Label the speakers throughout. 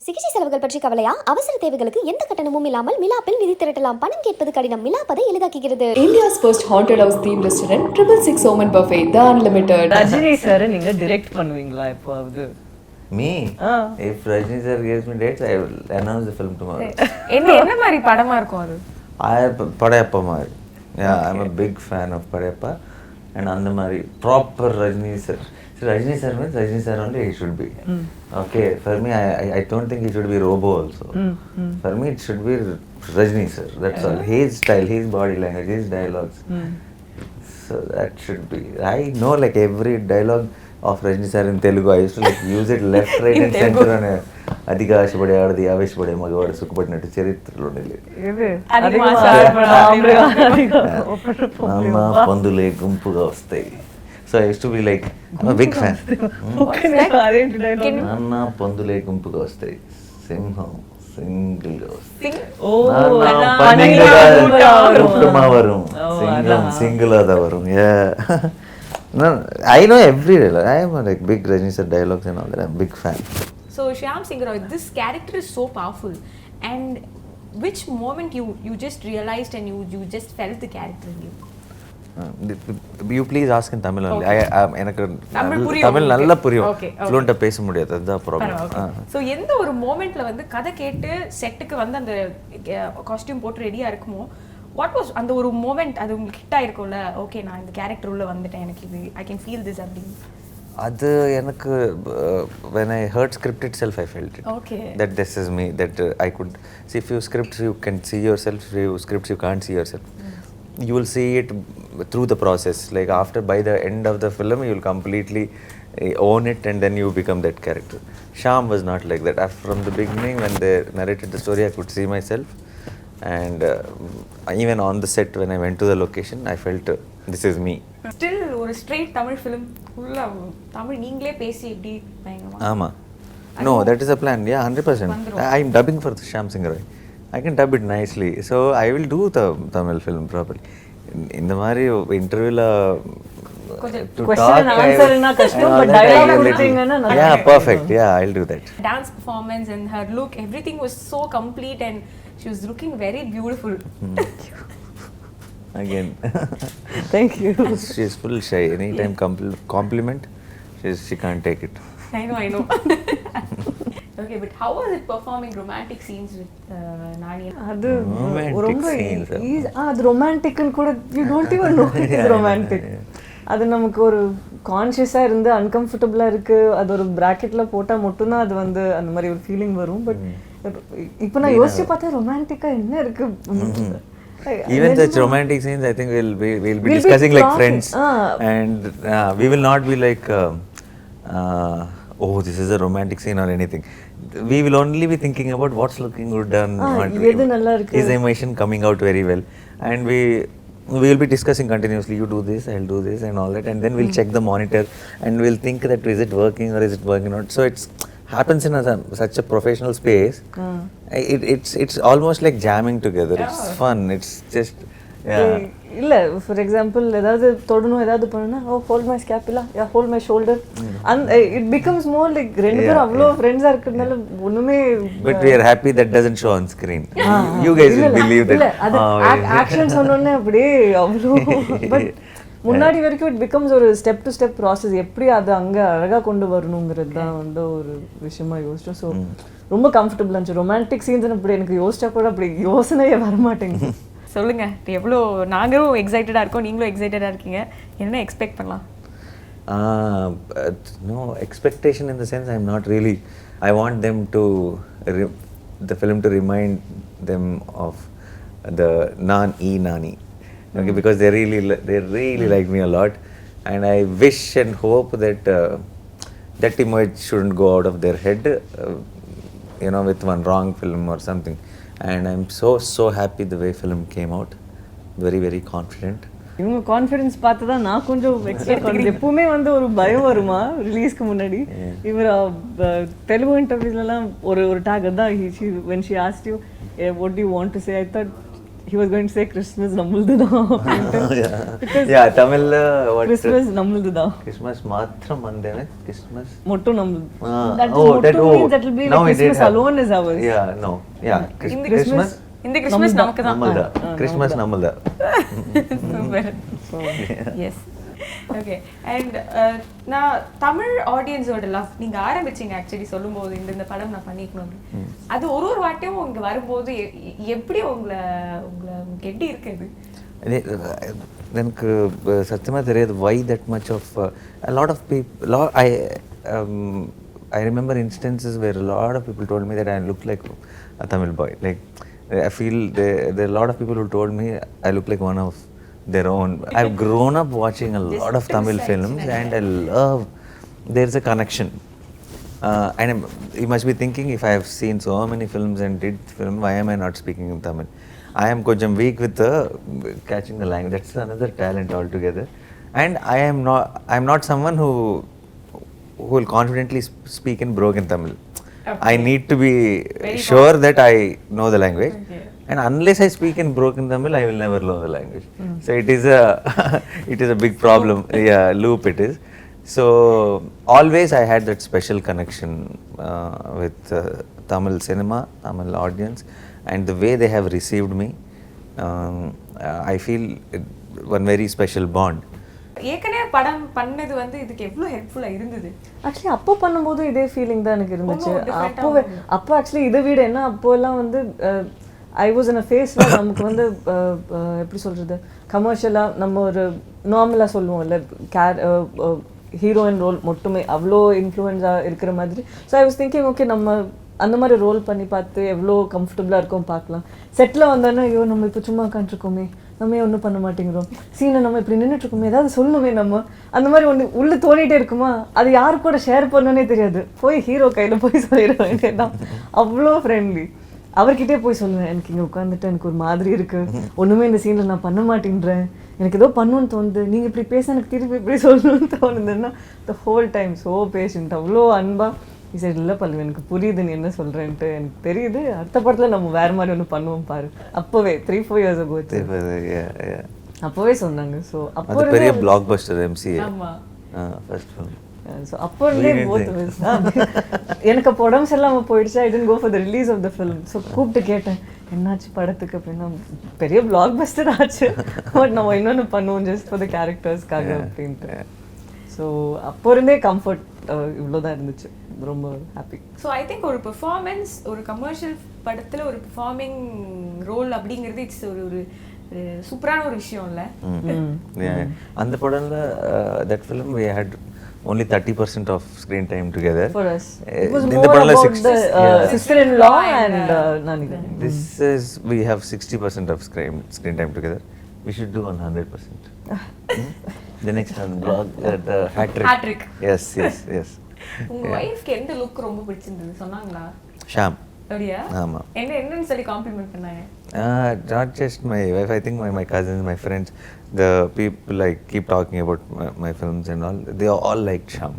Speaker 1: சிகிச்சை செலவுகள் பற்றி கவலையா? அவசர தேவைகளுக்கு எந்த கட்டணமும் இல்லாமல் மிலாப்பில் நிதி திரட்டலாம். பணம் கேட்பது கடினம். மிலாப் அதை எளிதாக்குகிறது.
Speaker 2: India's first haunted house themed restaurant, 666 Oman Buffet, The Unlimited.
Speaker 3: Rajini sir நீங்க டைரக்ட் பண்ணுவீங்களா எப்போது?
Speaker 4: Me? If Rajni sir gives me dates, I will announce the film tomorrow.
Speaker 3: என்ன மாதிரி படமா இருக்கும் அது?
Speaker 4: Padayappa மாதிரி. Yeah, I'm a big fan of Padayappa. And அந்த மாதிரி proper Rajni sir. So Rajni sir means Rajni sir only he should be. Okay, for me, I don't think he should be Robo also. For me, it should be Rajni sir. That's all. His style, his body language, his dialogues. So that should be. I know like every dialogue of Rajni sir in Telugu. I used to like use it left, right, and center. On అధిక ఆశపడే ఆడది ఆవేశపడే మగవాడు సుఖపడినట్టు చరిత్రలో అమ్మ పందులే గుంపుగా వస్తాయి. So I used to be like, I'm a big fan. నాన్న పందులే గుంపుగా వస్తాయి, సింహం సింగిల్ గా వస్తాయి, కుటుంబ వరం, సింగం సింగిల్ అద వరం. No, I know every dialogue. I am like big Rajni sir dialogues and all that. I'm a big fan.
Speaker 5: So Shyam Singh Roy, this character is so powerful. And which moment you just realized and you just felt the character in you?
Speaker 4: You please ask in Tamil only. எனக்கு
Speaker 5: தமிழ்
Speaker 4: நல்லா புரியும். ஃப்ளூயண்டா பேச முடியாது, அதுதான் problem.
Speaker 5: So எந்த ஒரு மோமெண்ட்ல வந்து கதை கேட்டு செட்டுக்கு வந்து அந்த காஸ்டியூம் போட்டு ரெடியா இருக்குமோ, வாட் வாஸ் அந்த ஒரு மோமெண்ட்? அது உங்களுக்கு ஹிட் ஆயிருக்கும்ல, ஓகே நான் இந்த கேரக்டர் உள்ள வந்துட்டேன், எனக்கு இது ஐ கேன் ஃபீல் திஸ் அப்படின்னு.
Speaker 4: அது எனக்கு when I heard script itself I felt it.
Speaker 5: Okay.
Speaker 4: That this is me, that I could see few scripts you can see yourself, few scripts you can't see yourself. You will see it through the process. Like after, by the end of the film, you will completely own it and then you become that character. Shyam was not like that. From the beginning, when they narrated the story, I could see myself. And even on the set, when I went to the location, I felt this is me.
Speaker 5: Still ஒரு straight Tamil film ஃபுல்லா தமிழ் நீங்களே பேசி எப்படி பயங்கரமா?
Speaker 4: ஆமா. No, that is a plan. Yeah, 100%. I am dubbing for Shyam Singh Roy. I can dub it nicely. So I will do the Tamil film properly. இந்த மாதிரி இன்டர்வியூல
Speaker 3: question and answer na கஷ்டம், but dialogue கொடுத்தீங்கன்னா நல்லா.
Speaker 4: Yeah, perfect. Yeah, I'll do that.
Speaker 5: Dance performance and her look, everything was so complete and she was looking very beautiful.
Speaker 4: Again.
Speaker 3: Thank you.
Speaker 4: She is full shy. Anytime compliment, she can't take it.
Speaker 5: I know. Okay, but how was it performing romantic scenes with Nani?
Speaker 3: அது
Speaker 4: Romantic
Speaker 3: ரொம்ப
Speaker 4: scenes.
Speaker 3: அது ரொமான்டிக்னு கூட you don't even know it is romantic. அது நமக்கு ஒரு கான்ஷியஸா இருந்து அன்கம்ஃபர்டபுளா இருக்கு, அது ஒரு பிராக்கெட்ல போட்டா மட்டும்தான் அது வந்து அந்த மாதிரி ஒரு ஃபீலிங் வரும். பட் இப்போ நான் யோசிச்சு பார்த்தா ரொமான்டிக்கா என்ன இருக்கு?
Speaker 4: Even such romantic scenes, I think we'll be discussing like friends, and we will not be like oh, this is a romantic scene or anything. We will only be thinking about what's looking good and is emotion coming out very well, and we will be discussing continuously. You do this, I'll do this, and all that, and then we'll check the monitor and we'll think that is it working or is it working not. So it's happens in such a professional space. It's almost like jamming together. It's fun. It's just
Speaker 3: இல்ல for example ஏதாவது தொடணும் ஏதாவது பண்ணா oh hold my scapula yeah hold my shoulder and it becomes more like ரெண்டு பேரும் அவ்வளோ ஃப்ரெண்ட்ஸா இருக்கிறதுனால ஒண்ணுமே.
Speaker 4: But we are happy that doesn't show on screen. You guys will believe that.
Speaker 3: அது ஆக்ஷன் சொன்னோனே அப்படியே அவ்வளோ. பட் முன்னாடி வரைக்கும் இட் பிகம்ஸ் ஒரு ஸ்டெப் டு ஸ்டெப் ப்ராசஸ். எப்படி அது அங்கே அழகாக கொண்டு வரணுங்கிறது தான் வந்து ஒரு விஷயமா யோசிச்சோம். ஸோ ரொம்ப கம்ஃபர்டபுளாக இருந்துச்சு. ரொமான்டிக் சீன்ஸ் அப்படி எனக்கு யோசிச்சா கூட அப்படி யோசனையே வரமாட்டேங்குது.
Speaker 5: சொல்லுங்க, எவ்வளோ நாங்களும் எக்ஸைட்டடாக இருக்கோம், நீங்களும் எக்ஸைட்டடாக இருக்கீங்க, என்ன எக்ஸ்பெக்ட் பண்ணலாம்?
Speaker 4: No expectation in the sense I'm not really. I want them to the film to remind them of the Nani. Okay, because they really like me a lot, and I wish and hope that that image shouldn't go out of their head, with one wrong film or something. And I'm so happy the way film came out. Very very confident.
Speaker 3: இவங்க confidence பார்த்து தான் நான் கொஞ்சம் expect பண்ணுறேன். எப்பவுமே வந்து ஒரு பயம் வருமா ரிலீஸ்க்கு முன்னாடி? இவர் தெலுங்கு இன்டர்வியூஸ்லாம் ஒரு டேக் தான் when she asked you what do you want to say, I thought he was going to say Christmas நம்மளுது தான்
Speaker 4: Yeah, Tamil what
Speaker 3: Christmas நம்மளுது தான்
Speaker 4: Christmas மாத்திரம் வந்தேனே Christmas
Speaker 3: மட்டும் நம்மளுது
Speaker 4: that
Speaker 3: means that will be like Christmas alone is ours.
Speaker 4: Yeah, no. Yeah,
Speaker 5: இந்த
Speaker 4: Christmas
Speaker 5: இந்த கிறிஸ்மஸ் நமக்கு தான்.
Speaker 4: நம்மள்தா. Christmas நம்மள்தா.
Speaker 5: சூப்பர். எஸ். ஓகே. அண்ட் நான் தமிழ் ஆடியன்ஸோட லவ் நீங்க ஆரம்பிச்சீங்க ஆக்சுவலி சொல்லும்போது இந்த படம் நான் பண்ணிக்கணும். அது ஒரு வாட்டியும் இங்க வரும்போது எப்படி உங்களை எப்படி இருக்குது?
Speaker 4: எனக்கு சத்தியமா தெரியாது why that much of a lot of people I remember instances where a lot of people told me that I look like a Tamil boy. Like I feel there are a lot of people who told me I look like one of their own. I've grown up watching a lot of Tamil films and I love there's a connection. And you must be thinking, if I have seen so many films and did film, why am I not speaking in Tamil? I am konjam weak with catching the language. That's another talent altogether. And I'm not someone who will confidently speak in broken Tamil.
Speaker 5: Okay.
Speaker 4: I need to be sure that I know the language. Okay. And unless I speak in broken Tamil, I will never know the language. So it is a big problem. Yeah, loop it is. So always I had that special connection with Tamil cinema, Tamil audience, and the way they have received me. I feel one very special bond.
Speaker 5: ஏற்கனவே படம் பண்ணது வந்து இதுக்கு எவ்வளவு ஹெல்ப்ஃபுல்லா இருந்தது?
Speaker 3: Actually அப்போ பண்ணும்போது இதே ஃபீலிங் தான் எனக்கு இருந்துச்சு. அப்போ ஆக்சுவலி இதை விட என்ன அப்போ எல்லாம் வந்து ஐ வாஸ் இன் அ ஃபேஸ்ல நமக்கு வந்து எப்படி சொல்றது கமர்ஷியலாக நம்ம ஒரு நார்மலாக சொல்லுவோம்ல ஹீரோயின் ரோல் மட்டுமே அவ்வளோ இன்ஃப்ளூயன்ஸாக இருக்கிற மாதிரி. So I was thinking okay நம்ம அந்த மாதிரி ரோல் பண்ணி பார்த்து எவ்வளோ கம்ஃபர்டபுளாக இருக்கும் பார்க்கலாம். செட்டில் வந்தோன்னா ஐயோ நம்ம இப்போ சும்மா உட்காந்துருக்கோமே, நம்ம ஒன்றும் பண்ண மாட்டேங்கிறோம், சீனை நம்ம இப்படி நின்றுட்டுருக்கோமே, ஏதாவது சொல்லணுமே நம்ம, அந்த மாதிரி ஒன்று உள்ளே தோணிகிட்டே இருக்குமா, அது யாரு கூட ஷேர் பண்ணனே தெரியாது, போய் ஹீரோ கையில் போய் சொல்லிட வேண்டியதான். அவ்வளோ ஃப்ரெண்ட்லி. அவர்கிட்டே போய் சொல்லுவேன், எனக்கு இங்கே உட்காந்துட்டு எனக்கு ஒரு மாதிரி இருக்குது, ஒன்றுமே இந்த சீனில் நான் பண்ண மாட்டேன்றேன், எனக்கு ஏதோ பண்ணணும்னு தோணுது, நீங்கள் இப்படி பேச எனக்கு திருப்பி இப்படி சொல்லணும்னு தோணுதுன்னா the whole time so patient, அவ்வளோ அன்பாக சரி இல்லை பல்லு எனக்கு புரியுது நீ என்ன சொல்கிறேன்ட்டு, எனக்கு தெரியுது, அடுத்த படத்தில் நம்ம வேறு மாதிரி ஒன்று பண்ணுவோம் பாரு. அப்போவே 3-4 years ago அப்போவே சொன்னாங்க. ஸோ அப்போ
Speaker 4: பெரிய blockbuster MC first film.
Speaker 3: So அப்போ இருந்தே எனக்கு அப்போ உடம்பு சரியில்லாமல் போயிடுச்சு. I didn't go for the release of the film. So கூப்பிட்டு கேட்டேன் என்னாச்சு படத்துக்கு அப்படின்னா, பெரிய பிளாக் பஸ்டர் ஆச்சு, பட் நம்ம இன்னொன்று பண்ணுவோம் ஜஸ்ட் ஃபார் த கேரக்டர்ஸ்க்காக அப்படின்ட்டு. ஸோ அப்போ இருந்தே கம்ஃபர்ட் இவ்வளோதான் இருந்துச்சு, ரொம்ப ஹாப்பி.
Speaker 5: ஸோ ஐ திங்க் ஒரு பெர்ஃபார்மன்ஸ், ஒரு கமர்ஷியல் படத்தில் ஒரு பெர்ஃபார்மிங் ரோல் அப்படிங்கிறது இட்ஸ் ஒரு சூப்பரான ஒரு விஷயம் இல்லை?
Speaker 4: அந்த படம்ல that film we had only 30% of screen time together.
Speaker 3: For us it was more about the sister-in-law and Nani.
Speaker 4: This is we have 60% of screen time together. We should do 100%. The next one vlog the hat-trick. Yes.
Speaker 5: உங்க வைஃப்க்கு எந்த look ரொம்ப பிடிச்சிருந்தது சொன்னாங்களா?
Speaker 4: ஷாம்.
Speaker 5: அப்படியா?
Speaker 4: ஆமா.
Speaker 5: என்னன்னு சொல்லி complement பண்ணாங்க?
Speaker 4: Not just my wife, I think my cousins, my friends, the people like keep talking about my films and all, they all liked Sham.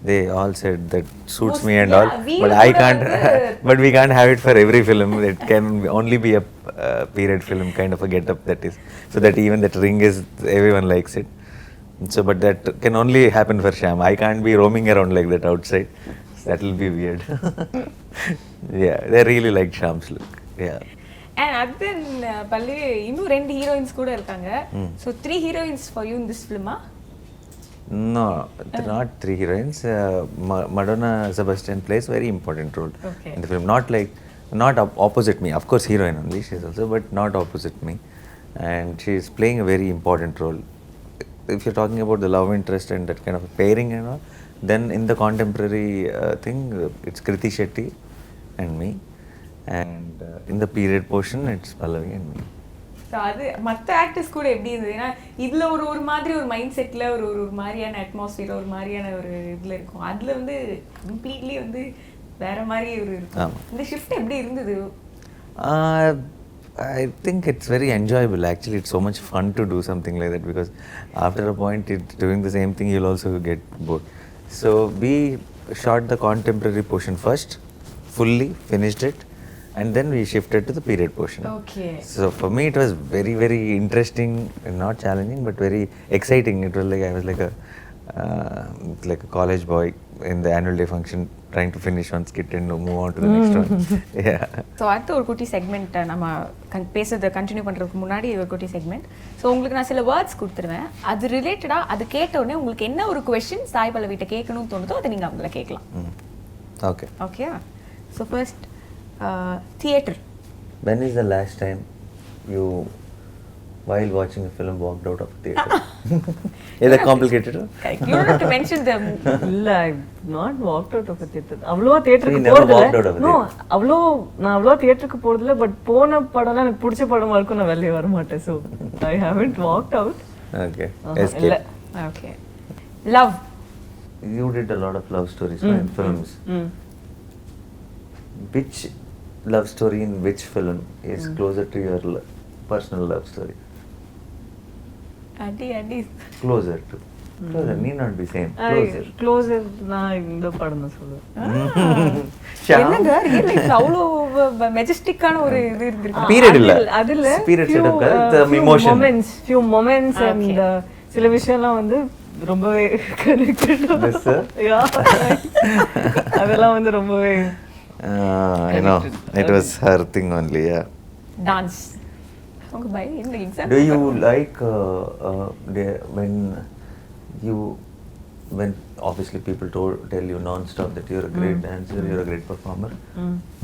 Speaker 4: They all said that suits me and all, but I can't but we can't have it for every film. It can only be a period film kind of a get up, that is, so that even that ring is, everyone likes it. So but that can only happen for Sham. I can't be roaming around like that outside. That will be weird. Yeah, they really like Sham's look. Yeah.
Speaker 5: And then பல்லு இன்னும் 2 heroines கூட இருக்காங்க. So 3 heroines for you in this film?
Speaker 4: No, not 3 heroines. Madonna Sebastian plays very important role in the film. Not opposite me. Of course, heroine only she is also, but not opposite me. And she is playing a very important role. If you're talking about the love interest and that kind of pairing and all, then in the contemporary thing, it's Kriti Shetty and me. And in the period portion, it's Pallavi and me.
Speaker 5: So அது மற்ற actors கூட எப்படி இருந்தது? ஏன்னா இதில் ஒரு மாதிரி ஒரு மைண்ட் செட்டில் ஒரு மாதிரியான அட்மாஸ்பியர், ஒரு மாதிரியான ஒரு இதில் இருக்கும், அதில் வந்து கம்ப்ளீட்லி வந்து வேற மாதிரி ஒரு இருக்கும். இந்த ஷிஃப்ட் எப்படி இருந்தது?
Speaker 4: I think it's very enjoyable. Actually, it's so much fun to do something like that, because after a point, doing the same thing, you'll also get bored. So we shot the contemporary portion first, fully finished it, and then we shifted to the period portion.
Speaker 5: Okay.
Speaker 4: So for me it was very very interesting, not challenging but very exciting. It was like I was like a college boy in the annual day function trying to finish one skit and move on to the next one. Yeah.
Speaker 5: So அடுத்த ஒரு குட்டி segment நம்ம பேசுறதை continue பண்ணுறதுக்கு முன்னாடி ஒரு குட்டி segment. So உங்களுக்கு நான் சில வேர்ட்ஸ் கொடுத்துருவேன், அது ரிலேட்டடாக அது கேட்ட உடனே உங்களுக்கு என்ன ஒரு கொஸ்டின் சாய் பல்லவிட்ட கேட்கணும்னு தோணுதோ அதை நீங்கள் அவங்கள கேட்கலாம்.
Speaker 4: Okay.
Speaker 5: Okay. So first theatre.
Speaker 4: When is the last time you, while watching a film, walked out of a theatre? Is that complicated?
Speaker 5: You don't have to mention them.
Speaker 3: இல்ல I not walked out of theatre. அவ்வளவா தியேட்டருக்கு
Speaker 4: So you never walked out
Speaker 3: போறதில்ல.
Speaker 4: of a
Speaker 3: no நான் அவ்வளவா தியேட்டருக்கு போறதில்ல. But போன படம்லாம் எனக்கு பிடிச்ச படமா இருக்கும், நான் வெளியே வர மாட்டேன். So I haven't walked out.
Speaker 4: Okay.
Speaker 3: இல்ல.
Speaker 4: Escape.
Speaker 5: Okay. Love.
Speaker 4: You did a lot of love stories no, in films. Which love story in which film is closer to your personal love story?
Speaker 5: அடி அடி.
Speaker 4: Closer to. Closer need not be same. Closer.
Speaker 3: Closer நான் இந்த படம் தான் சொல்லுவேன்.
Speaker 5: என்னங்க real லைஃப்ல அவ்வளோ மெஜஸ்டிக்கான ஒரு இது இருந்திருக்கு.
Speaker 4: Period இல்ல.
Speaker 3: அதுல
Speaker 4: Period set up the emotion.
Speaker 3: few moments and சில விஷயம்லாம் வந்து ரொம்பவே கனெக்டட்.
Speaker 4: Yes, sir.
Speaker 3: அதெல்லாம் வந்து ரொம்பவே
Speaker 4: I know. It was her thing only, yeah.
Speaker 5: Dance. உங்க பை இந்த exam.
Speaker 4: Do you like when obviously people tell you non-stop that you're a great dancer, you're a great performer.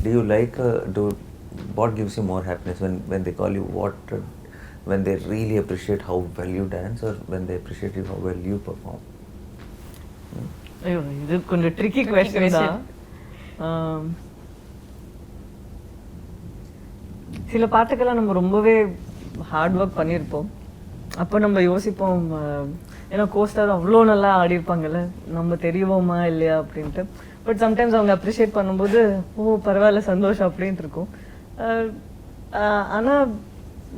Speaker 4: Do you like what gives you more happiness when they call you when they really appreciate how well you dance or when they appreciate you how well you perform?
Speaker 3: ஐயோ இது கொஞ்சம் tricky question தான். சில பாட்டுக்கெல்லாம் நம்ம ரொம்பவே hard work பண்ணியிருப்போம். அப்போ நம்ம யோசிப்போம், ஏன்னா கோஸ்டார் அவ்வளோ நல்லா ஆடிருப்பாங்கல்ல, நம்ம தெரியுவோமா இல்லையா அப்படின்ட்டு. பட் சம்டைம்ஸ் அவங்க அப்ரிஷியேட் பண்ணும்போது பரவாயில்ல சந்தோஷம் அப்படின்ட்டு இருக்கும். ஆனால்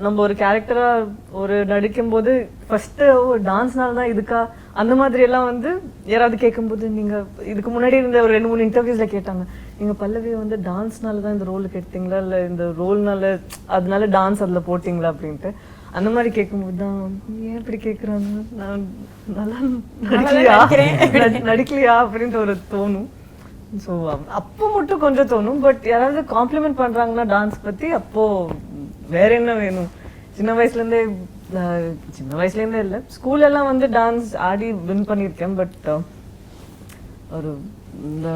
Speaker 3: நம்ம ஒரு கேரக்டராக ஒரு நடிக்கும்போது ஃபஸ்ட்டு டான்ஸ்னால தான் இதுக்கா அந்த மாதிரி எல்லாம் வந்து யாராவது கேட்கும்போது நீங்கள் இதுக்கு முன்னாடி இருந்த ஒரு 2-3 இன்டர்வியூஸில் கேட்டாங்க, நீங்கள் பல்லவி வந்து டான்ஸ்னால தான் இந்த ரோலுக்கு எடுத்தீங்களா இல்லை இந்த ரோல்னால அதனால டான்ஸ் அதில் போட்டிங்களா அப்படின்ட்டு. அந்த மாதிரி கேட்கும்போது தான் ஏன் இப்படி கேட்குறாங்க, நான் நல்லா நடிக்கலையா அப்படின்ட்டு ஒரு தோணும். ஸோ அப்போ மட்டும் கொஞ்சம் தோணும். பட் யாராவது காம்ப்ளிமெண்ட் பண்ணுறாங்கன்னா டான்ஸ் பற்றி, அப்போது வேற என்ன வேணும். சின்ன வயசுலேருந்தே இல்லை, ஸ்கூலெல்லாம் வந்து டான்ஸ் ஆடி வின் பண்ணியிருக்கேன். பட் ஒரு இந்த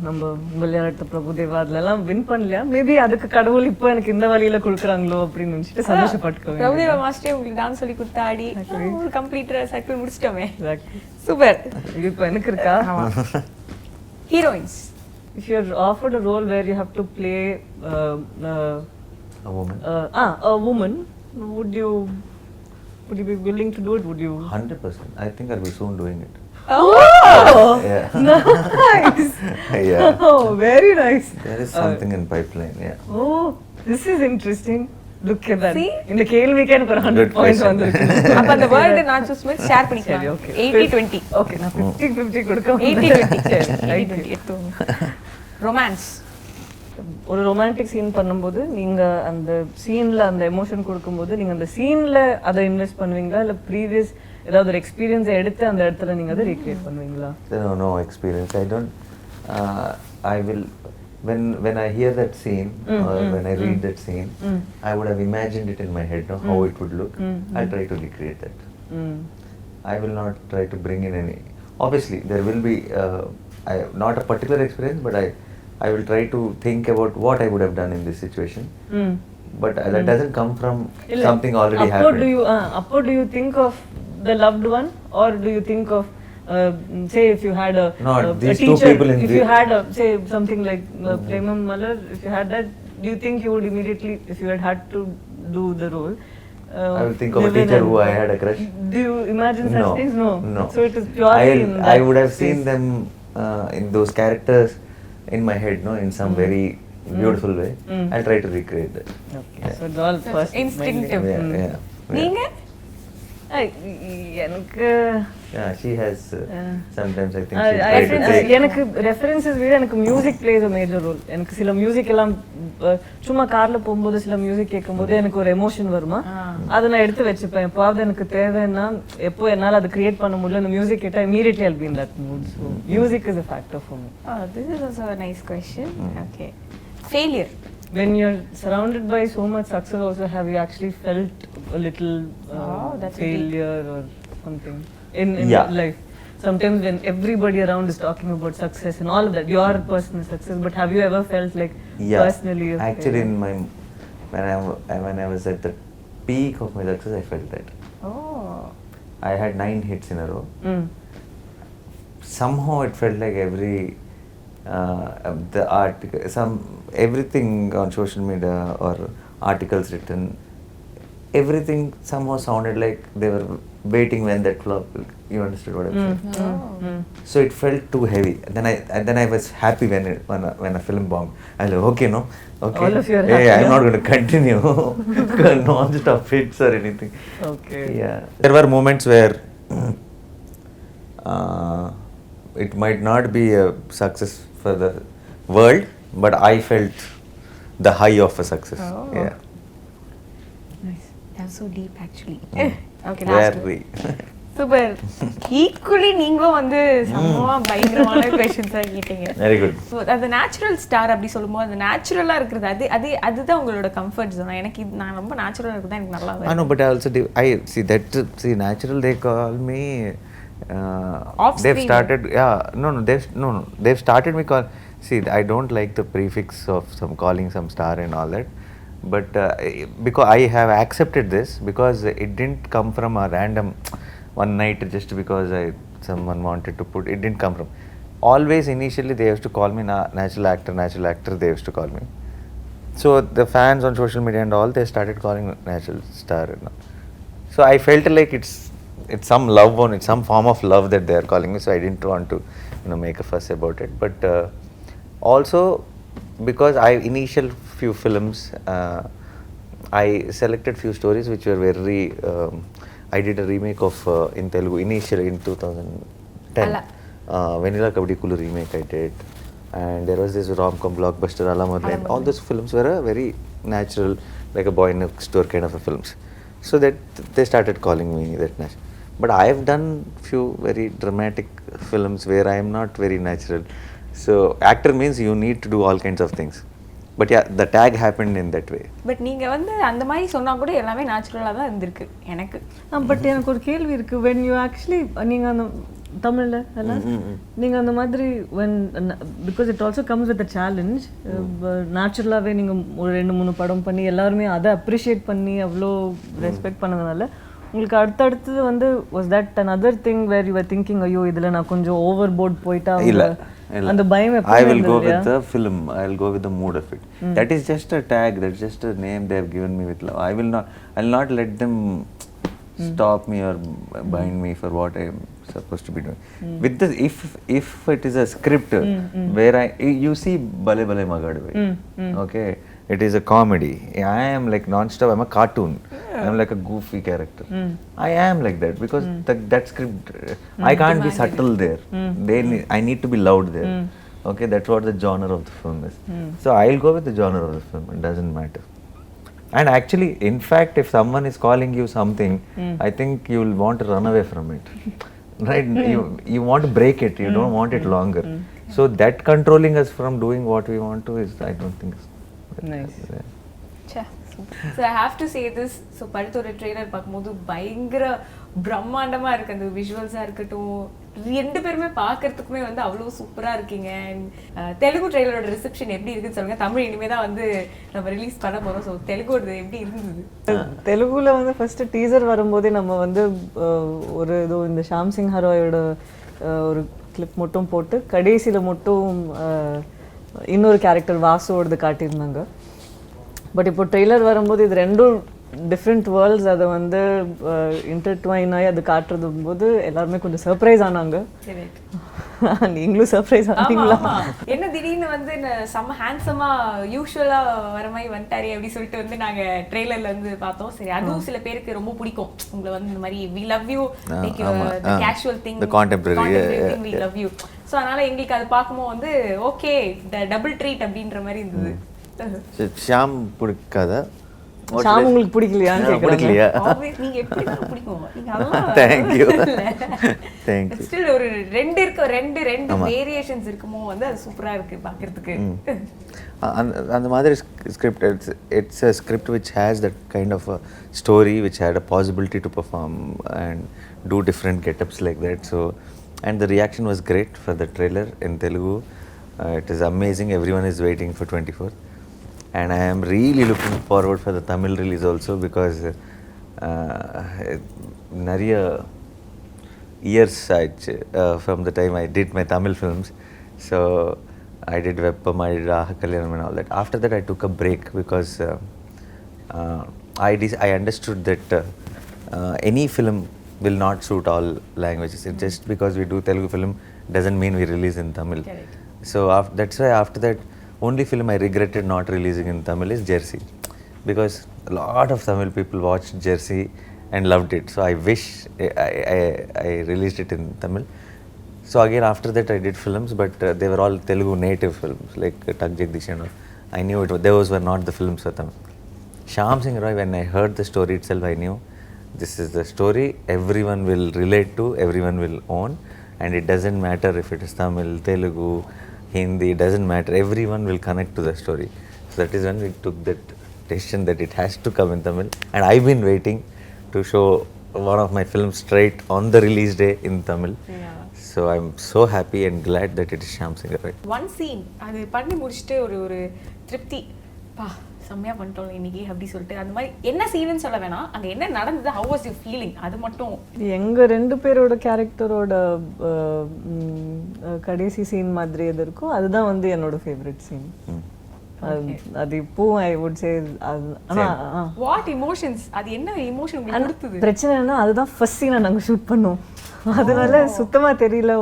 Speaker 3: நம்ம விளையாட்டு பிரபுதேவா அதுலலாம் வின் பண்ணலையா, மேபி அதுக்கு கடவுள் இப்போ எனக்கு இந்த வழியில கொடுக்குறாங்களோ அப்படின்னு நினைச்சிட்டு சந்தோஷப்பட்டுக்குவேன்.
Speaker 5: பிரபுதேவா மாஸ்டர் உங்களுக்கு டான்ஸ் சொல்லி கொடுத்து ஆடி ஒரு கம்ப்ளீட்டா சர்க்கிள் முடிச்சிட்டோமே. சூப்பர்.
Speaker 3: இப்போ எனக்கு இருக்கா
Speaker 5: heroines.
Speaker 3: If you're offered a role where you have to play
Speaker 4: A woman.
Speaker 3: A woman, would you be willing to do it? Would you?
Speaker 4: 100%. I think I'll be soon doing it.
Speaker 3: Oh,
Speaker 4: Yeah.
Speaker 3: nice.
Speaker 4: Yeah.
Speaker 3: Oh, very nice.
Speaker 4: There is something in pipeline. Yeah.
Speaker 3: Oh, this is interesting. Look at that.
Speaker 5: See?
Speaker 3: இந்த கேள்விக்கு எனக்கு ஒரு 100 points வந்திருக்கு.
Speaker 5: அப்ப அந்த word நான் choose பண்ணி share பண்ணிக்கலாம்.
Speaker 3: சரி, okay.
Speaker 5: 80-20.
Speaker 3: Okay, நான் 50-50 கொடுக்க
Speaker 5: 80-20.
Speaker 3: சரி,
Speaker 5: சரி,
Speaker 3: right.
Speaker 5: 80-20 எடுத்துக்கோங்க. ரொமான்ஸ்.
Speaker 3: ஒரு ரொமான்டிக் சீன் பண்ணும்போது நீங்க அந்த சீன்ல அந்த எமோஷன் கொடுக்கும்போது நீங்க அந்த சீன்ல அதை இன்வெஸ்ட் பண்ணுவீங்களா இல்ல ப்ரீவியஸ் ஏதாவது ஒரு எக்ஸ்பீரியன்ஸ் எடுத்து அந்த இடத்துல நீங்க அதை ரீக்ரியேட் பண்ணுவீங்களா?
Speaker 4: No experience. I don't. I will. When I hear that scene or when I read that scene, I would have imagined it in my head, no, how it would look. I'll try to recreate that. I will not try to bring in any. Obviously, there will be not a particular experience, but I will try to think about what I would have done in this situation. But that doesn't come from something already happened.
Speaker 3: Appo do you think of the loved one, or do you think of say if you had a
Speaker 4: these
Speaker 3: teacher,
Speaker 4: two people in
Speaker 3: if you had say something like Premam Malar, if you had that, do you think you would immediately, if you had to do the role,
Speaker 4: I will think of a teacher who I had a crush.
Speaker 3: Do you imagine such things? No. So it is purely in that
Speaker 4: I would have
Speaker 3: space.
Speaker 4: seen them in those characters in my head, no, in some very beautiful way. I'll try to recreate that.
Speaker 3: Okay. So it's all first
Speaker 5: Instinctive.
Speaker 4: Yeah.
Speaker 5: நீங்க?
Speaker 3: எனக்கு
Speaker 4: Yeah, she has sometimes I think she try to take.
Speaker 3: எனக்கு references விட எனக்கு music plays a major role. எனக்கு சில music எல்லாம் சும்மா கார்ல போகும்போது சில மியூசிக் கேட்கும்போது எனக்கு ஒரு எமோஷன் வருமா, அதை நான் எடுத்து வச்சுப்பேன். எப்பாவது எனக்கு தேவைன்னா, எப்போ என்னால் அதை கிரியேட் பண்ண முடியல, அந்த மியூசிக் கேட்டால் immediately I'll be in that mood. So music is a factor for me.
Speaker 5: This is also a nice question. Okay. Failure.
Speaker 3: When you're surrounded by so much success also, have you actually felt a little
Speaker 5: that's
Speaker 3: failure or something in
Speaker 4: Yeah.
Speaker 3: life? Sometimes when everybody around is talking about success and all of that, your personal success, but have you ever felt like
Speaker 4: Yeah,
Speaker 3: personally a
Speaker 4: actually
Speaker 3: failure?
Speaker 4: in my when I was at the peak of my success, I felt that.
Speaker 5: Oh.
Speaker 4: I had 9 hits in a row.
Speaker 3: Mm.
Speaker 4: Somehow it felt like the article, everything on social media or articles written, everything somehow sounded like they were waiting when that flop will. You understood what I'm saying? So it felt too heavy. Then I was happy when a film bombed. I was like, okay, no, okay.
Speaker 3: All of you are
Speaker 4: hey,
Speaker 3: happy,
Speaker 4: I'm
Speaker 3: no?
Speaker 4: not going to continue non-stop hits or anything.
Speaker 3: Okay.
Speaker 4: Yeah, there were moments where it might not be a success for the world, but I felt the high of a success.
Speaker 5: Oh.
Speaker 4: Yeah.
Speaker 3: Nice.
Speaker 5: That's so deep actually. Okay, last one.
Speaker 4: Very.
Speaker 5: Super. Equally நீங்களும் வந்து சமமா பயங்கரமான questions கேட்டீங்க.
Speaker 4: Very good.
Speaker 5: So அந்த natural star அப்படி சொல்லும்போது அந்த நேச்சுரலாக இருக்கிறது அதுதான் உங்களோட கம்ஃபர்ட் ஜோன். எனக்கு நான் ரொம்ப நேச்சுரலாக இருக்கிறது எனக்கு நல்லா
Speaker 4: I know, but I also I see natural. They call me.
Speaker 5: Off
Speaker 4: They've
Speaker 5: screen.
Speaker 4: started. Yeah, no. They've started me call. See, I don't like the prefix of some calling some star and all that. But because I have accepted this because it didn't come from a random one night just because someone wanted to put. It didn't come from. Always initially they used to call me natural actor. They used to call me. So the fans on social media and all, they started calling me natural star. So I felt like it's some love on it, some form of love that they are calling me. So I didn't want to make a fuss about it. But also because initial few films, I selected few stories which were very. I did a remake of in Telugu initially in 2010.
Speaker 5: Ala.
Speaker 4: Vanilla Kabaddi Kulu remake I did, and there was this rom-com blockbuster Ala Madlain. All those films were a very natural, like a boy next door kind of a films. So that they started calling me that natural. But I have done few very dramatic films where I am not very natural. So actor means you need to do all kinds of things. But yeah, the tag happened in that way.
Speaker 5: But நீங்க வந்து அந்த மாதிரி சொன்னா கூட எல்லாமே நேச்சுரலா தான் இருந்திருக்கு எனக்கு.
Speaker 3: பட் எனக்கு ஒரு கேள்வி இருக்கு. when you actually நீங்க அந்த தமிழ்ல எல்லாம் நீங்க அந்த மாதிரி when because it also comes with a challenge, நேச்சுரலாவே நீங்க ஒரு 2-3 படம் பண்ணி எல்லாருமே அதை அப்ரிஷியேட் பண்ணி அவ்வளோ ரெஸ்பெக்ட் பண்ணதுனால உங்களுக்கு அடுத்தடுத்து வந்து was that another thing where you were thinking ஐயோ இதுல நான் கொஞ்சம் ஓவர்போர்ட் போயிட்டா அந்த பயம்
Speaker 4: I will go with the film. I will go with the mood of it. That is just a tag. That's just a name they have given me with love. I'll not let them stop me or bind me for what I am supposed to be doing. With this, if it is a script where you see Bale Bale Magadu, okay, it is a comedy. I am like non-stop. I'm a cartoon. I'm like a goofy character. I am like that because that script, I can't be subtle there. I need to be loud there. Okay, that's what the genre of the film is. So I'll go with the genre of the film. It doesn't matter. And actually, in fact, if someone is calling you something, I think you will want to run away from it. Right? You want to break it. You don't want it longer. So that controlling us from doing what we want to is, I don't think.
Speaker 3: Nice.
Speaker 5: So I have to say this. So படத்தோட trailer பார்க்கும்போது பயங்கர பிரம்மாண்டமா இருக்கு. அந்த விஷுவல்ஸா இருக்கட்டும், 2 பேருமே பார்க்கறதுக்குமே வந்து அவ்வளோ சூப்பரா இருக்கீங்க. தெலுங்கு ட்ரெய்லரோட ரிசெப்ஷன் எப்படி இருக்குன்னு சொல்லுங்க. தமிழ் இனிமே தான் வந்து நம்ம ரிலீஸ் பண்ண போறோம். ஸோ தெலுங்கோட எப்படி இருந்தது?
Speaker 3: தெலுங்குல வந்து ஃபர்ஸ்ட் டீசர் வரும்போதே நம்ம வந்து ஒரு ஏதோ இந்த ஷாம் சிங் ஹரோயோட ஒரு கிளிப் மட்டும் போட்டு கடைசியில் மட்டும் இன்னொரு கேரக்டர் வாசுவோடது காட்டியிருந்தாங்க. பட் இப்போ ட்ரெய்லர் வரும்போது இது 2 டிஃப்ரெண்ட் வேர்ல்ட்ஸ் அதை வந்து இன்டர்ட்வைன் ஆகி அது காட்டுறது போது எல்லாருமே கொஞ்சம் சர்ப்ரைஸ் ஆனாங்க. நீங்களும் சர்ப்ரைஸ்
Speaker 5: ஆமா
Speaker 3: ஆனீங்களா?
Speaker 5: ஆமா என்ன திடீர்னு வந்து செம்ம ஹேண்ட்ஸமா யூஷுவலா வர மாதிரி வந்துட்டாரு அப்படி சொல்லிட்டு வந்து நாங்க ட்ரெய்லர்ல வந்து பார்த்தோம். சரி அதுவும் சில பேருக்கு ரொம்ப பிடிக்கும் உங்களை வந்து இந்த மாதிரி we love you like the casual thing
Speaker 4: the contemporary
Speaker 5: thing we love you. So அதனால எங்களுக்கு அது பார்க்கும்போது வந்து ஓகே த டபுள் ட்ரீட் அப்படின்ற மாதிரி இருந்தது.
Speaker 4: ஷாம் பிடிக்காதா?
Speaker 3: ஷாம் உங்களுக்கு பிடிக்கலையான்னு கேக்குறாங்க.
Speaker 4: பிடிக்கலையா?
Speaker 5: நீங்க எப்படி பிடிக்கும் நீங்க அதெல்லாம்
Speaker 4: தேங்க்யூ தேங்க்யூ.
Speaker 5: ஸ்டில் ஒரு ரெண்டு வேரியேஷன்ஸ் இருக்குமோ வந்து அது சூப்பரா இருக்கு பார்க்கிறதுக்கு.
Speaker 4: அந்த மாதிரி script, it's a script which has that kind of a story which had a possibility to perform and do different get-ups like that. So and the reaction was great for the trailer in Telugu. It is amazing. Everyone is waiting for 24th and I am really looking forward for the Tamil release also because நிறைய years from the time I did my Tamil films. So I did Veppam, I did Aha Kalyanam and all that. After that I took a break because I understood that any film will not suit all languages. It's just because we do Telugu film doesn't mean we release in Tamil.
Speaker 5: Correct.
Speaker 4: So that's why after that only film I regretted not releasing in Tamil is Jersey, because a lot of Tamil people watched Jersey and loved it. So I wish I released it in Tamil. So again after that I did films, but they were all Telugu native films like Tug Jagdish and all. I knew those were not the films for Tamil. Shyam Singh Roy, when I heard the story itself, I knew this is the story everyone will relate to, everyone will own, and it doesn't matter if it is Tamil, Telugu, Hindi, it doesn't matter, everyone will connect to the story. So that is when we took that decision that it has to come in Tamil, and I've been waiting to show one of my films straight on the release day in Tamil.
Speaker 5: Yeah.
Speaker 4: So I'm so happy and glad that it is Shyam Singh Roy.
Speaker 5: One scene அது பண்ணி முடிச்சுட்டு ஒரு திருப்தி பா செம்மையா பண்ணிட்டோம் இன்னைக்கு அப்படி சொல்லிட்டு அந்த மாதிரி என்ன சீன்னு சொல்ல வேணாம், அங்க என்ன நடந்தது, ஹவ் வாஸ் யூ ஃபீலிங், அது மட்டும்.
Speaker 3: எங்க ரெண்டு பேரோட கேரக்டரோட கடைசி சீன் மாதிரி எது இருக்கோ அதுதான் வந்து என்னோட ஃபேவரட் சீன். அது இப்போ I would say
Speaker 5: what emotions, அது என்ன இமோஷன் உங்களுக்கு கொடுத்தது?
Speaker 3: பிரச்சனை என்ன, அதுதான் ஃபர்ஸ்ட் சீனை நாங்க ஷூட் பண்ணோம். அதனால சுத்தமா தெரியல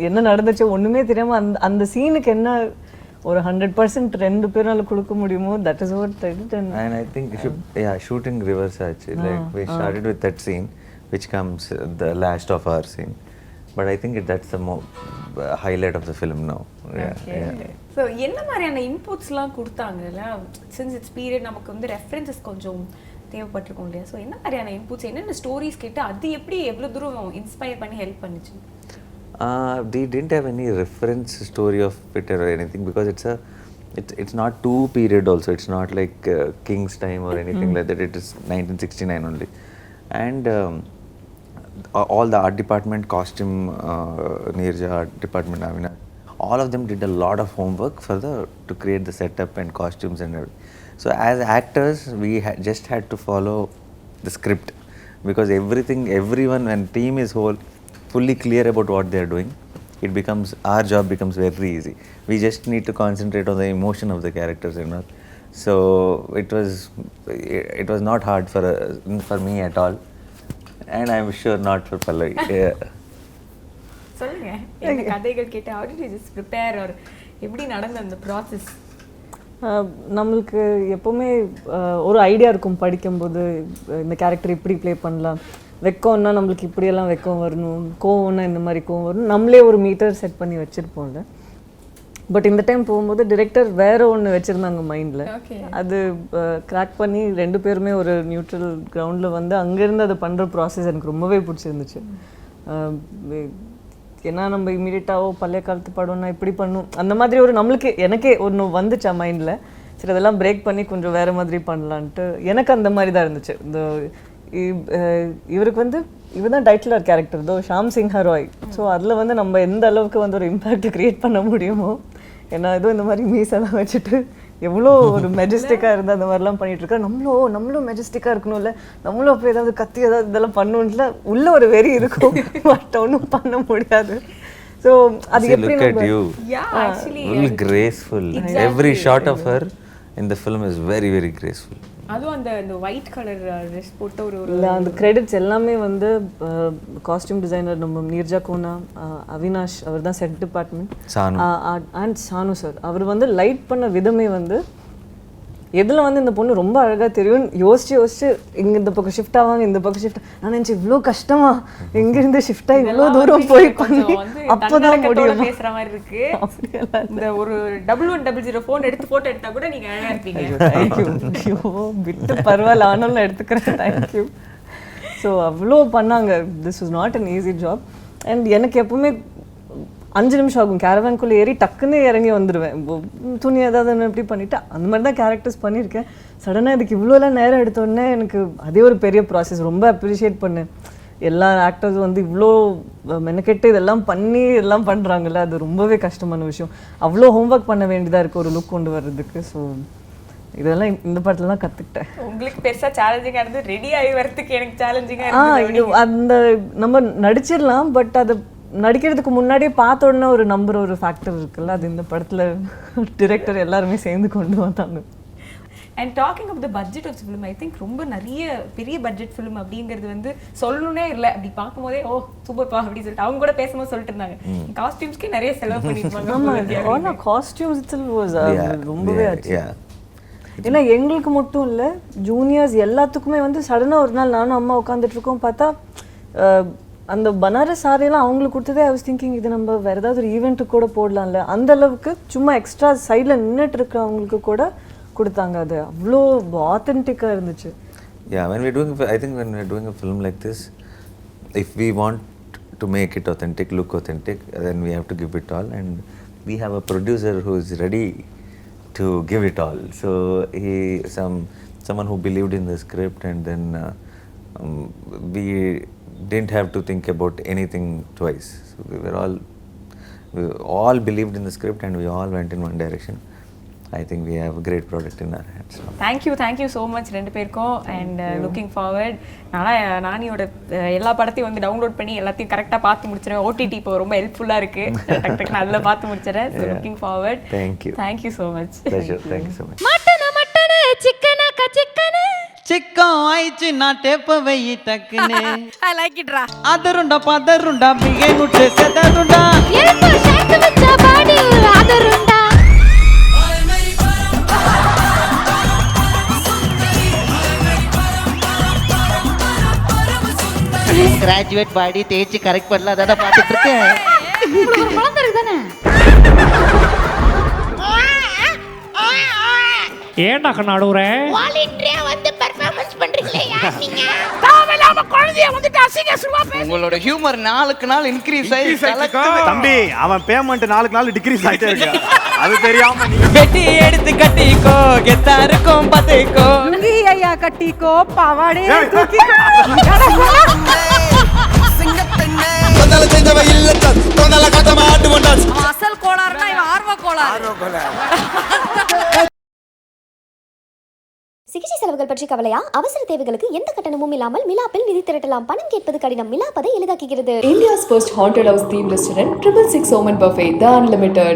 Speaker 3: என்ன நடந்துச்சு, ஒண்ணுமே தெரியாம அந்த சீனுக்கு என்ன ஒரு 100% ரெண்டு பேரால கொடுக்க முடியுமோ that is what I did.
Speaker 4: And I think shooting reverse actually, like we started with that scene which comes the last of our scene, but I think that's the highlight of the film now.
Speaker 5: So என்ன மாதிரியான இன்புட்ஸ்லாம் கொடுத்தாங்கல்ல, since it's period நமக்கு வந்து references கொஞ்சம் தேவைப்பட்டிருக்கும் இல்லையா, so என்ன மாதிரியான inputs என்னென்ன stories கேட்டு அது எப்படி எவ்வளோ தூரம் இன்ஸ்பயர் பண்ணி ஹெல்ப் பண்ணுச்சு?
Speaker 4: They didn't have any reference story of it or anything because it's not too period also. It's not like King's time or anything like that. It is 1969 only. And all the art department, costume, Neerja art department, Avina, all of them did a lot of homework to create the setup and costumes and everything. So as actors, we just had to follow the script because everyone, when team is fully clear about what they are doing, our job becomes very easy. We just need to concentrate on the emotion of the characters and all. So it was not hard for me at all, and I'm sure not for Pallavi.
Speaker 5: சொல்லுங்க என்ன கதைகள் கேட்டு how did you just prepare or எப்படி நடந்த அந்த process?
Speaker 3: நம்மளுக்கு எப்பவுமே ஒரு ஐடியா இருக்கும் படிக்கும்போது, இந்த கேரக்டர் இப்படி ப்ளே பண்ணலாம், வெக்கம்னா நம்மளுக்கு இப்படியெல்லாம் வெக்கம் வரணும், கோவம்னா இந்த மாதிரி கோவம் வரணும், நம்மளே ஒரு மீட்டர் செட் பண்ணி வச்சுருப்போம்ல. பட் இந்த டைம் போகும்போது டிரெக்டர் வேற ஒன்று வச்சுருந்தாங்க மைண்டில். அது கிராக் பண்ணி ரெண்டு பேருமே ஒரு நியூட்ரல் கிரவுண்டில் வந்து அங்கேருந்து அதை பண்ணுற ப்ராசஸ் எனக்கு ரொம்பவே பிடிச்சிருந்துச்சு. ஏன்னா நம்ம இமீடியட்டாவோ பழைய காலத்து படம்னா இப்படி பண்ணும் அந்த மாதிரி எனக்கே ஒன்று வந்துச்சா மைண்டில். சரி அதெல்லாம் பிரேக் பண்ணி கொஞ்சம் வேறு மாதிரி பண்ணலான்ட்டு எனக்கு அந்த மாதிரி தான் இருந்துச்சு. இந்த இவருக்கு வந்து இவர் தான் டைட்டிலர் கேரக்டர் தோ ஷாம் சிங் ராய். ஸோ அதில் வந்து நம்ம எந்த அளவுக்கு வந்து ஒரு இம்பேக்ட் க்ரியேட் பண்ண முடியுமோ, ஏன்னா ஏதோ இந்த மாதிரி மீசெல்லாம் வச்சுட்டு எவ்வளோ ஒரு மெஜஸ்டிக்காக இருந்தால் அந்த மாதிரிலாம் பண்ணிட்டு இருக்கா, நம்மளும் மெஜஸ்டிக்காக இருக்கணும்ல, நம்மளும் அப்போ ஏதாவது கத்தி ஏதாவது இதெல்லாம் பண்ணணும்ல உள்ள ஒரு வெறி இருக்கும், பட் ஒன்றும் பண்ண முடியாது. ஸோ அது எப்படி
Speaker 4: look at you, graceful. Every shot of her in the film is very, very graceful.
Speaker 5: அதுவும் அந்த ஒயிட் கலர் ட்ரெஸ் போட்ட ஒரு
Speaker 3: இல்லை அந்த கிரெடிட்ஸ் எல்லாமே வந்து காஸ்டியூம் டிசைனர் நம்ம நீர்ஜா கோனா, அவினாஷ் அவர் தான் set department,
Speaker 4: Sanu.
Speaker 3: And Sanu sir. அவர் வந்து லைட் பண்ண விதமே வந்து எதில் வந்து இந்த பொண்ணு ரொம்ப அழகாக தெரியும் யோசிச்சு இங்கே இந்த பக்கம் ஷிஃப்ட் ஆவாங்க, இந்த பக்கம் ஷிஃப்ட். நான் நினச்சி இவ்வளோ கஷ்டமா எங்கேருந்து ஷிஃப்டாக இவ்வளோ தூரம் போய் பண்ணி அப்போதான் முடியும்
Speaker 5: பேசுற மாதிரி இருக்கு. இந்த ஒரு 1100 ஃபோன் எடுத்து போட்டோ எடுத்தா கூட நீங்க அழகா இருப்பீங்க.
Speaker 3: தேங்க்யூ. ஐயோ விட்டு பரவாயில்ல, ஆனாலும் நான் எடுத்துக்கிறேன். தேங்க்யூ. ஸோ அவ்வளோ பண்ணாங்க. This was not an easy job. And எனக்கு எப்பவுமே 5 நிமிஷம் ஆகும் கேரவான்குள்ளே ஏறி டக்குன்னு இறங்கி வந்துடுவேன். துணி ஏதாவது எப்படி பண்ணிவிட்டு அந்த மாதிரி தான் கேரக்டர்ஸ் பண்ணியிருக்கேன். சடனாக இதுக்கு இவ்வளோலாம் நேரம் எடுத்தோடனே எனக்கு அதே ஒரு பெரிய ப்ராசஸ். ரொம்ப அப்ரிஷியேட் பண்ணேன். எல்லா ஆக்டர்ஸும் வந்து இவ்வளோ மெனக்கெட்டு இதெல்லாம் பண்ணி எல்லாம் பண்ணுறாங்கல்ல, அது ரொம்பவே கஷ்டமான விஷயம். அவ்வளோ ஹோம்ஒர்க் பண்ண வேண்டியதாக இருக்குது ஒரு லுக் கொண்டு வர்றதுக்கு. ஸோ இதெல்லாம் இந்த படத்தில் தான் கற்றுக்கிட்டேன்.
Speaker 5: உங்களுக்கு பெருசாக சேலஞ்சிங்காக இருந்து ரெடி ஆகி வரதுக்கு எனக்கு சேலஞ்சிங்காக இருந்தது.
Speaker 3: அந்த நம்ம நடிச்சிடலாம், பட் அது நடிக்கிறதுக்கு முன்னாடியே பார்த்த உடனே ஒரு நம்பர் ஒரு ஃபேக்டர் இருக்குல்ல, அது இந்த படத்தில் டிரெக்டர் எல்லாருமே சேர்ந்து கொண்டு வந்தாங்க.
Speaker 5: And talking of the budget of film, I think ரொம்ப நிறைய பெரிய பட்ஜெட் ஃபிலிம் அப்படிங்கிறது வந்து சொல்லணும்னே இல்லை. அப்படி பார்க்கும்போதே ஓ சூப்பர்ப்பா அப்படின்னு சொல்லிட்டு அவங்க கூட பேசும்போது சொல்லிட்டு இருந்தாங்க காஸ்டியூம்ஸ்க்கே நிறைய செலவு பண்ணியிருப்பாங்க.
Speaker 3: ஆனால் காஸ்டியூம்ஸ் ரொம்பவே ஆச்சு. ஏன்னா எங்களுக்கு மட்டும் இல்லை, ஜூனியர்ஸ் எல்லாத்துக்குமே வந்து சடனாக ஒரு நாள் நானும் அம்மா உட்காந்துட்டு இருக்கோம், பார்த்தா அந்த பனாரஸ் சாரியெல்லாம் அவங்களுக்கு கொடுத்ததே ஐ வாஸ் திங்கிங் இது நம்ம வேறு ஏதாவது ஒரு ஈவெண்ட்டுக்கு கூட போடலாம்ல, அந்த அளவுக்கு சும்மா எக்ஸ்ட்ரா சைடில் நின்றுட்டு இருக்கிறவங்களுக்கு கூட கொடுத்தாங்க. அது அவ்வளோ ஆத்தென்டிக்காக இருந்துச்சு.
Speaker 4: Yeah, I think when we're doing a film like this, if we want to make it authentic, look authentic, then we have to give it all, and we have a producer who is ready to give it all. So someone who believed in the script, and then we didn't have to think about anything twice. So we all believed in the script, and we all went in one direction. I think we have a great product in our hands now.
Speaker 5: Thank you so much ரெண்டு பேருக்கும். And looking forward. நானியோட எல்லா படத்தையும் வந்து download பண்ணி எல்லாத்தையும் கரெக்டாக பார்த்து முடிச்சிடுறேன். ஓடிடி இப்போ ரொம்ப ஹெல்ப்ஃபுல்லாக இருக்குது. டக்கு அதில் பார்த்து முடிச்சிடறேன். So looking forward. Thank you so much.
Speaker 4: Pleasure. Thank you so much.
Speaker 6: Mutton chicken சிக்கம் ஆயிச்சு நான் டேப்ப வெயி டக்குனே
Speaker 7: ஐ லைக் இட் ரா.
Speaker 6: அதருண்டா பதருண்டா பிகே நுட்டே செதருண்டா
Speaker 7: எனக்கு ஷாட் வச்ச பாடி அதருண்டா.
Speaker 6: கிராஜுவேட் பாடி தேய்ச்சி கரெக்ட் பண்ணல அதான் பார்த்துட்டு இருக்கேன்.
Speaker 7: உங்களுக்கு ஒரு குழந்தை இருக்குதானே?
Speaker 8: ஏன்டா கண்ணாடுறே
Speaker 7: வாலண்டியரா வந்து பெர்ஃபார்மன்ஸ் பண்றீங்களே யார் நீங்க? தேவையில்லாம குழந்தைய வந்துட்டு அசிங்கமா பேச.
Speaker 6: உங்களோட ஹியூமர் நாளுக்கு நாள் இன்கிரீஸ் ஆகி
Speaker 9: தம்பி அவன் பேமெண்ட் நாளுக்கு நாள் டிக்ரீஸ் ஆயிட்டே இருக்கு. அது தெரியாம நீங்க
Speaker 6: வெட்டி எடுத்து கட்டிக்கோ கெத்தா இருக்கும் பாத்துக்கோ
Speaker 3: இங்கி ஐயா கட்டிக்கோ பாவாடே தூக்கிக்கோ.
Speaker 9: தொண்டல செஞ்சவ இல்ல தொண்டல கட்ட மாட்டு வந்தா
Speaker 7: அசல் கோளாறுனா இவன் ஆர்வ கோளாறு.
Speaker 1: சிகிச்சை செலவுகள் பற்றி கவலையா? அவசர தேவைகளுக்கு எந்த கட்டணமும் இல்லாமல் மிலாப்பில் நிதி திரட்டலாம். பணம் கேட்பது கடினம், மிலாப் அதை எளிதாக்குகிறது.
Speaker 2: India's first haunted house themed restaurant, 666 Oman Buffet, The Unlimited.